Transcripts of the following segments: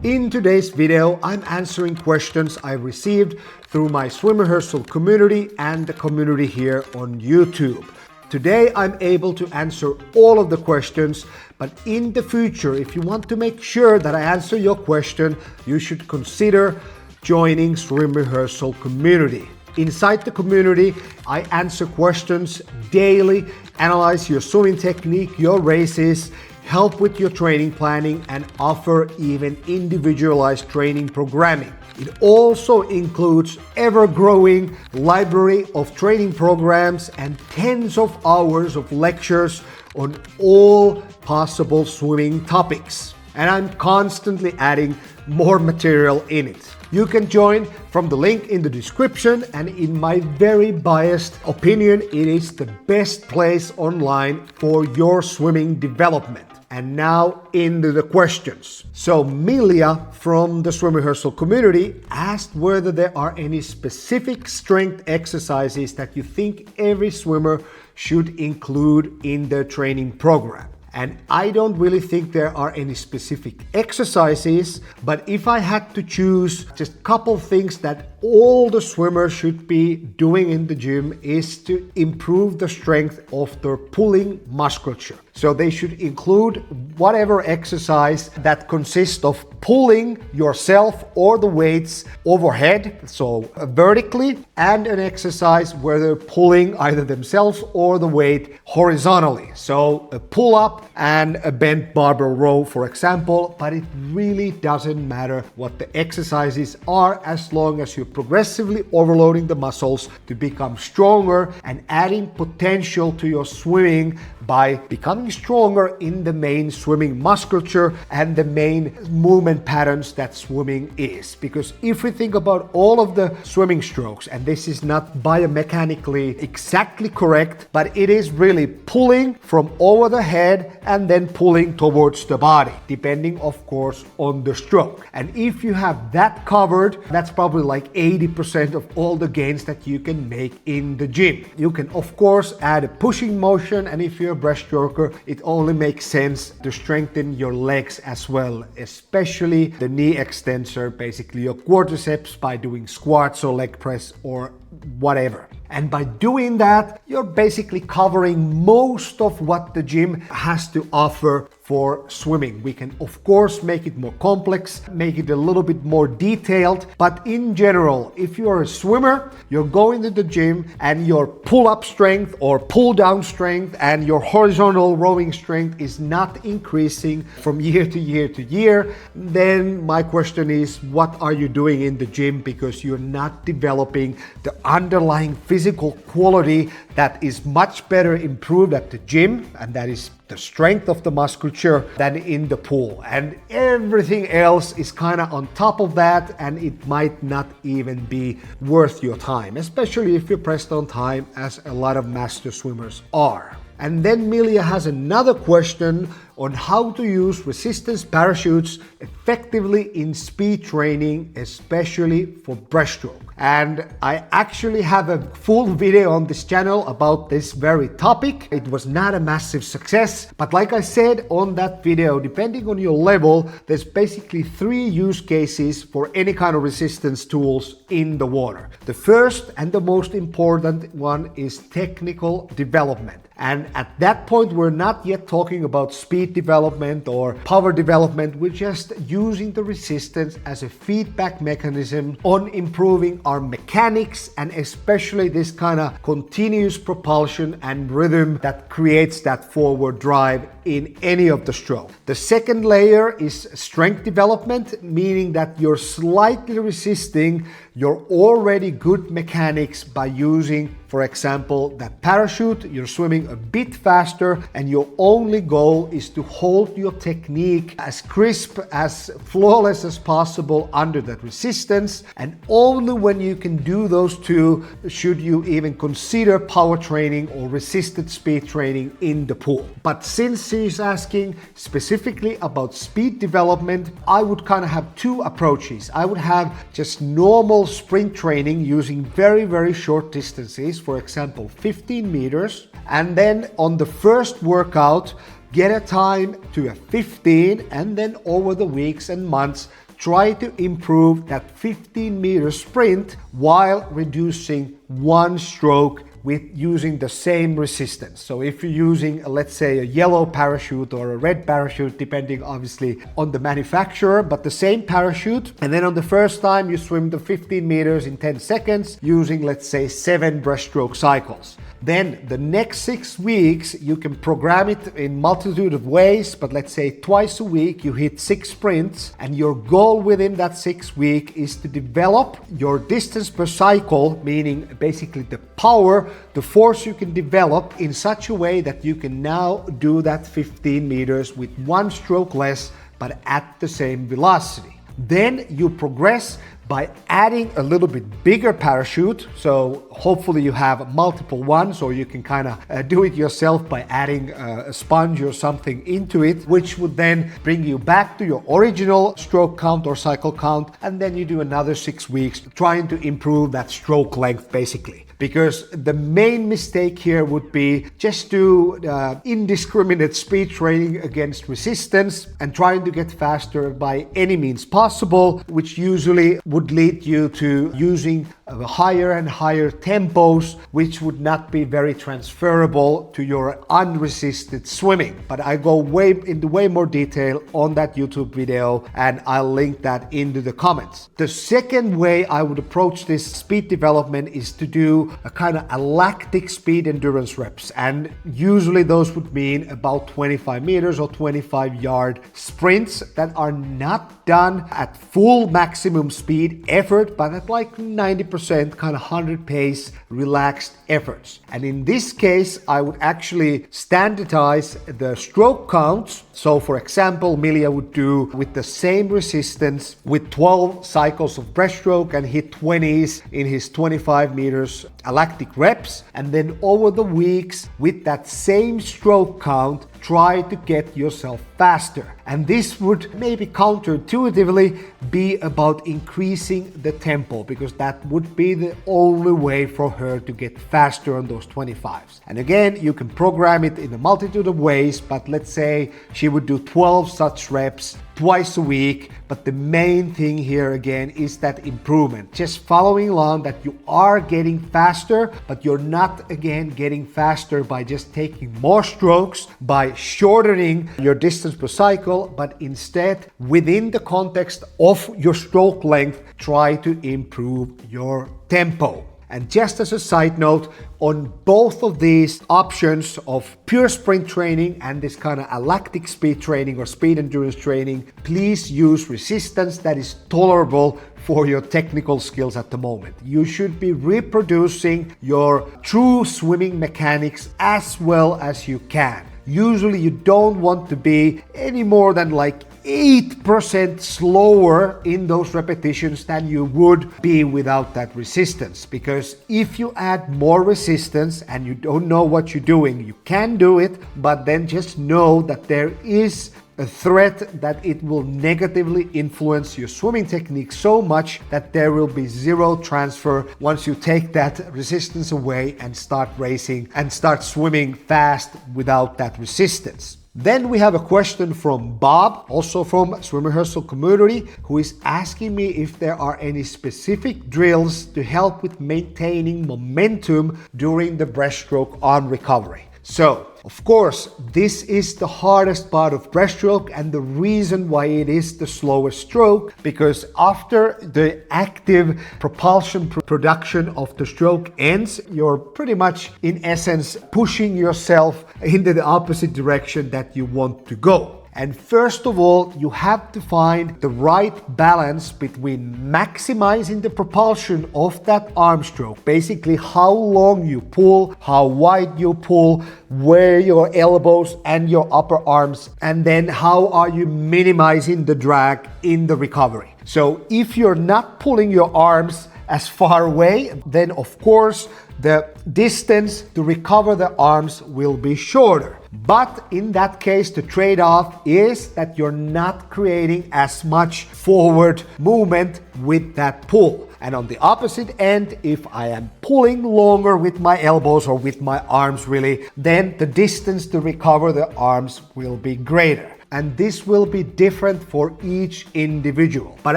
In today's video, I'm answering questions I received through my swim rehearsal community and the community here on YouTube. Today, I'm able to answer all of the questions, but in the future, if you want to make sure that I answer your question, you should consider joining swim rehearsal community. Inside the community, I answer questions daily, analyze your swimming technique, your races, help with your training planning, and offer even individualized training programming. It also includes ever-growing library of training programs and tens of hours of lectures on all possible swimming topics. And I'm constantly adding more material in it. You can join from the link in the description, and in my very biased opinion, it is the best place online for your swimming development. And now into the questions. So Milja from the swim rehearsal community asked whether there are any specific strength exercises that you think every swimmer should include in their training program. And I don't really think there are any specific exercises, but if I had to choose just a couple things that all the swimmers should be doing in the gym is to improve the strength of their pulling musculature. So they should include whatever exercise that consists of pulling yourself or the weights overhead, so vertically, and an exercise where they're pulling either themselves or the weight horizontally. So a pull-up and a bent barbell row, for example, but it really doesn't matter what the exercises are as long as you're progressively overloading the muscles to become stronger and adding potential to your swimming by becoming stronger in the main swimming musculature and the main movement patterns that swimming is. Because if we think about all of the swimming strokes, and this is not biomechanically exactly correct, but it is really pulling from over the head and then pulling towards the body, depending of course on the stroke. And if you have that covered, that's probably like 80% of all the gains that you can make in the gym. You can of course add a pushing motion, and if you're a breaststroker, it only makes sense to strengthen your legs as well, especially the knee extensor, basically your quadriceps, by doing squats or leg press or whatever. And by doing that, you're basically covering most of what the gym has to offer for swimming. We can of course make it more complex, make it a little bit more detailed, but in general, if you're a swimmer, you're going to the gym and your pull-up strength or pull-down strength and your horizontal rowing strength is not increasing from year to year to year, then my question is, what are you doing in the gym? Because you're not developing the underlying physical quality that is much better improved at the gym, and that is the strength of the musculature, than in the pool. And everything else is kind of on top of that, and it might not even be worth your time, especially if you're pressed on time, as a lot of master swimmers are. And then Milja has another question on how to use resistance parachutes effectively in speed training, especially for breaststroke. And I actually have a full video on this channel about this very topic. It was not a massive success, but like I said on that video, depending on your level, there's basically 3 use cases for any kind of resistance tools in the water. The first and the most important one is technical development. And at that point, we're not yet talking about speed development or power development. We're just using the resistance as a feedback mechanism on improving our mechanics, and especially this kind of continuous propulsion and rhythm that creates that forward drive in any of the stroke. The second layer is strength development, meaning that you're slightly resisting your already good mechanics by using, for example, that parachute. You're swimming a bit faster, and your only goal is to hold your technique as crisp, as flawless as possible under that resistance. And only when you can do those two should you even consider power training or resisted speed training in the pool. But since he's asking specifically about speed development, I would kind of have 2 approaches. I would have just normal sprint training using very, very short distances, for example 15 meters, and then on the first workout get a time to a 15, and then over the weeks and months try to improve that 15-meter sprint while reducing one stroke with using the same resistance. So if you're using, let's say, a yellow parachute or a red parachute, depending obviously on the manufacturer, but the same parachute, and then on the first time you swim the 15 meters in 10 seconds using, let's say, 7 breaststroke cycles. Then the next 6 weeks, you can program it in multitude of ways, but let's say twice a week you hit 6 sprints, and your goal within that 6 week is to develop your distance per cycle, meaning basically the power, the force you can develop in such a way that you can now do that 15 meters with one stroke less, but at the same velocity. Then you progress by adding a little bit bigger parachute. So hopefully you have multiple ones, or you can kind of do it yourself by adding a sponge or something into it, which would then bring you back to your original stroke count or cycle count. And then you do another 6 weeks trying to improve that stroke length basically. Because the main mistake here would be just do indiscriminate speed training against resistance and trying to get faster by any means possible, which usually would lead you to using higher and higher tempos, which would not be very transferable to your unresisted swimming. But I go into way more detail on that YouTube video, and I'll link that into the comments. The second way I would approach this speed development is to do a kind of alactic speed endurance reps, and usually those would mean about 25 meters or 25-yard sprints that are not done at full maximum speed effort, but at like 90% kind of 100 pace relaxed efforts. And in this case, I would actually standardize the stroke counts. So for example, Milja would do with the same resistance with 12 cycles of breaststroke and hit 20s in his 25 meters alactic reps. And then over the weeks with that same stroke count, try to get yourself faster. And this would maybe counterintuitively be about increasing the tempo, because that would be the only way for her to get faster on those 25s. And again, you can program it in a multitude of ways, but let's say she would do 12 such reps twice a week. But the main thing here again is that improvement. Just following along that you are getting faster, but you're not again getting faster by just taking more strokes, by shortening your distance per cycle, but instead within the context of your stroke length, try to improve your tempo. And just as a side note, on both of these options of pure sprint training and this kind of alactic speed training or speed endurance training, please use resistance that is tolerable for your technical skills at the moment. You should be reproducing your true swimming mechanics as well as you can. Usually you don't want to be any more than like 8% slower in those repetitions than you would be without that resistance. Because if you add more resistance and you don't know what you're doing, you can do it, but then just know that there is a threat that it will negatively influence your swimming technique so much that there will be zero transfer once you take that resistance away and start racing and start swimming fast without that resistance. Then we have a question from Bob, also from Swim Rehearsal community, who is asking me if there are any specific drills to help with maintaining momentum during the breaststroke on recovery. So, of course, this is the hardest part of breaststroke and the reason why it is the slowest stroke, because after the active propulsion production of the stroke ends, you're pretty much, in essence, pushing yourself into the opposite direction that you want to go. And first of all, you have to find the right balance between maximizing the propulsion of that arm stroke. Basically, how long you pull, how wide you pull, where your elbows and your upper arms, and then how are you minimizing the drag in the recovery. So if you're not pulling your arms as far away, then of course the distance to recover the arms will be shorter. But in that case, the trade-off is that you're not creating as much forward movement with that pull. And on the opposite end, if I am pulling longer with my elbows or with my arms really, then the distance to recover the arms will be greater. and this will be different for each individual. But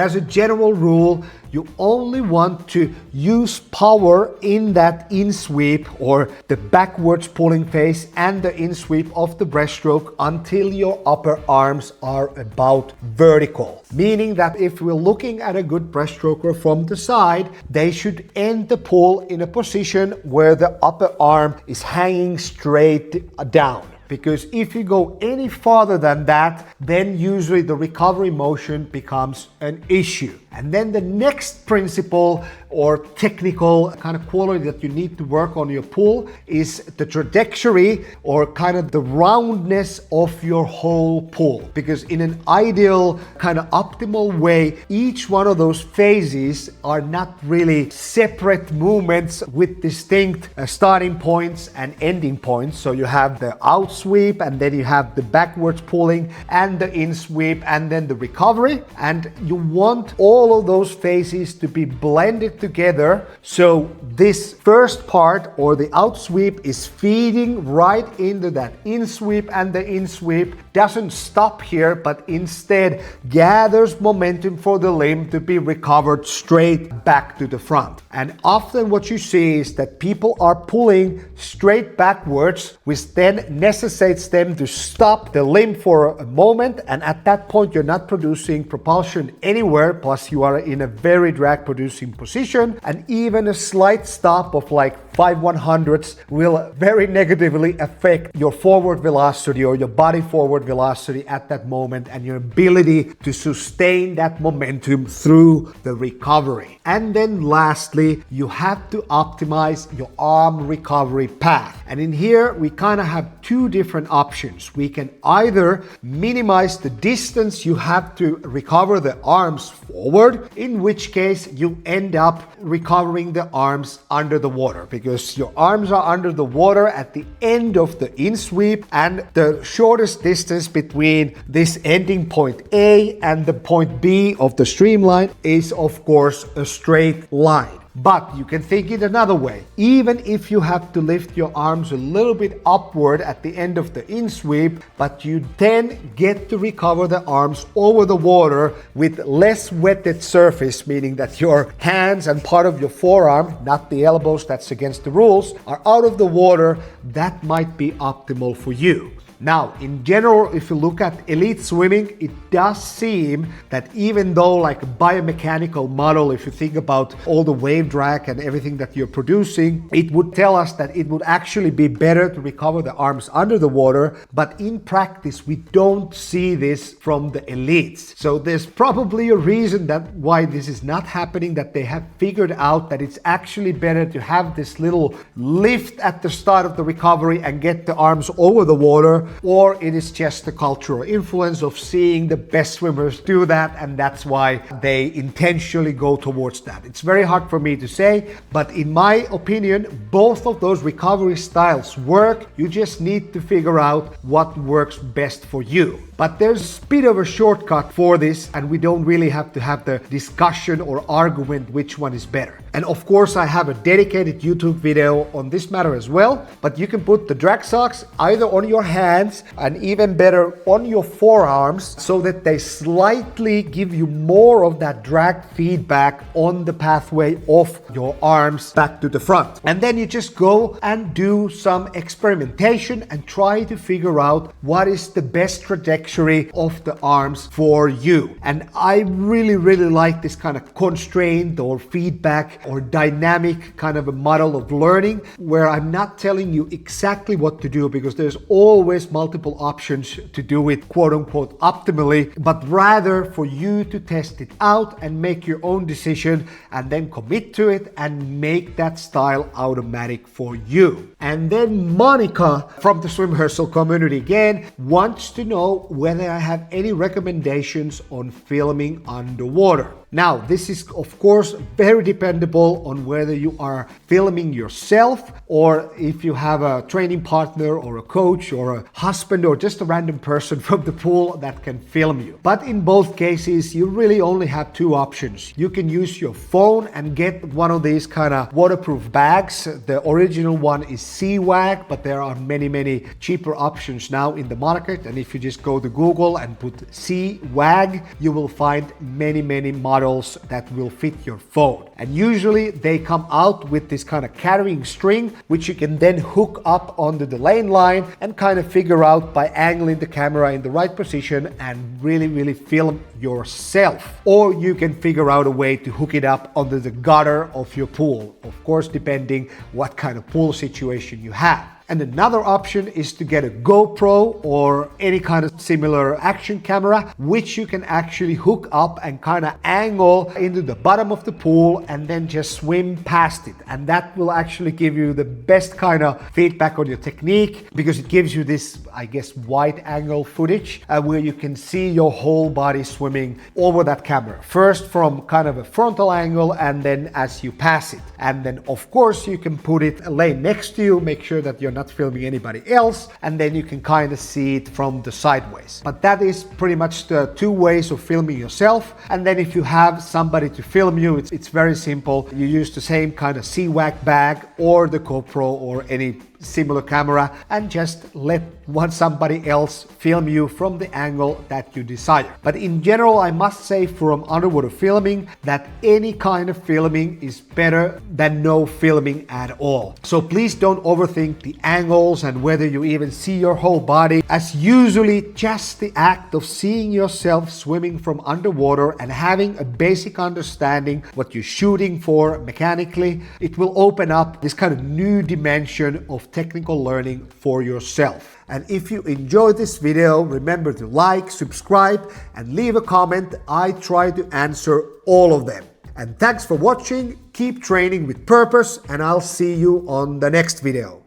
as a general rule, you only want to use power in that in-sweep or the backwards pulling phase and the in-sweep of the breaststroke until your upper arms are about vertical. Meaning that if we're looking at a good breaststroker from the side, they should end the pull in a position where the upper arm is hanging straight down. Because if you go any farther than that, then usually the recovery motion becomes an issue. And then the next principle or technical kind of quality that you need to work on your pull is the trajectory or kind of the roundness of your whole pull. Because in an ideal kind of optimal way, each one of those phases are not really separate movements with distinct starting points and ending points. So you have the out sweep, and then you have the backwards pulling and the in sweep and then the recovery, and you want all of those phases to be blended together. So this first part or the out sweep is feeding right into that in sweep, and the in sweep doesn't stop here but instead gathers momentum for the limb to be recovered straight back to the front. And often what you see is that people are pulling straight backwards, which then necessitates them to stop the limb for a moment, and at that point you're not producing propulsion anywhere, plus you are in a very drag producing position, and even a slight stop of like 5/100ths will very negatively affect your forward velocity or your body forward velocity at that moment and your ability to sustain that momentum through the recovery. And then lastly, you have to optimize your arm recovery path. And in here, we kind of have two different options. We can either minimize the distance you have to recover the arms forward, in which case you end up recovering the arms under the water, because your arms are under the water at the end of the in sweep, and the shortest distance between this ending point A and the point B of the streamline is of course a straight line. But you can think it another way. Even if you have to lift your arms a little bit upward at the end of the in sweep, but you then get to recover the arms over the water with less wetted surface, meaning that your hands and part of your forearm, not the elbows, that's against the rules, are out of the water, that might be optimal for you. Now, in general, if you look at elite swimming, it does seem that even though like a biomechanical model, if you think about all the wave drag and everything that you're producing, it would tell us that it would actually be better to recover the arms under the water. But in practice, we don't see this from the elites. So there's probably a reason that why this is not happening, that they have figured out that it's actually better to have this little lift at the start of the recovery and get the arms over the water, or it is just the cultural influence of seeing the best swimmers do that, and that's why they intentionally go towards that. It's very hard for me to say, but in my opinion, both of those recovery styles work. You just need to figure out what works best for you. But there's a bit of a shortcut for this, and we don't really have to have the discussion or argument which one is better. And of course, I have a dedicated YouTube video on this matter as well, but you can put the drag socks either on your hands and even better on your forearms, so that they slightly give you more of that drag feedback on the pathway of your arms back to the front. And then you just go and do some experimentation and try to figure out what is the best trajectory of the arms for you. And I really like this kind of constraint or feedback or dynamic kind of a model of learning, where I'm not telling you exactly what to do, because there's always multiple options to do it quote unquote optimally, but rather for you to test it out and make your own decision and then commit to it and make that style automatic for you. And then Monica from the Swim Rehearsal community again wants to know whether I have any recommendations on filming underwater. Now, this is of course very dependable on whether you are filming yourself or if you have a training partner or a coach or a husband or just a random person from the pool that can film you. But in both cases, you really only have two options. You can use your phone and get one of these kind of waterproof bags. The original one is Sea-Wag, but there are many cheaper options now in the market. And if you just go to Google and put Sea-Wag, you will find many models that will fit your phone. And usually they come out with this kind of carrying string, which you can then hook up onto the lane line and kind of figure out by angling the camera in the right position and really film yourself. Or you can figure out a way to hook it up under the gutter of your pool, of course depending what kind of pool situation you have. And another option is to get a GoPro or any kind of similar action camera, which you can actually hook up and kind of angle into the bottom of the pool and then just swim past it. And that will actually give you the best kind of feedback on your technique, because it gives you this, I guess, wide angle footage where you can see your whole body swimming over that camera. First from kind of a frontal angle and then as you pass it. And then of course you can put it lay next to you, make sure that you're not filming anybody else, and then you can kind of see it from the sideways. But that is pretty much the two ways of filming yourself. And then if you have somebody to film you, it's very simple. You use the same kind of Sea-Wag bag or the GoPro or any similar camera and just let somebody else film you from the angle that you desire. But in general, I must say from underwater filming that any kind of filming is better than no filming at all. So please don't overthink the angles and whether you even see your whole body, as usually just the act of seeing yourself swimming from underwater and having a basic understanding what you're shooting for mechanically, it will open up this kind of new dimension of technical learning for yourself. And if you enjoyed this video, remember to like, subscribe, and leave a comment. I try to answer all of them. And thanks for watching. Keep training with purpose, and I'll see you on the next video.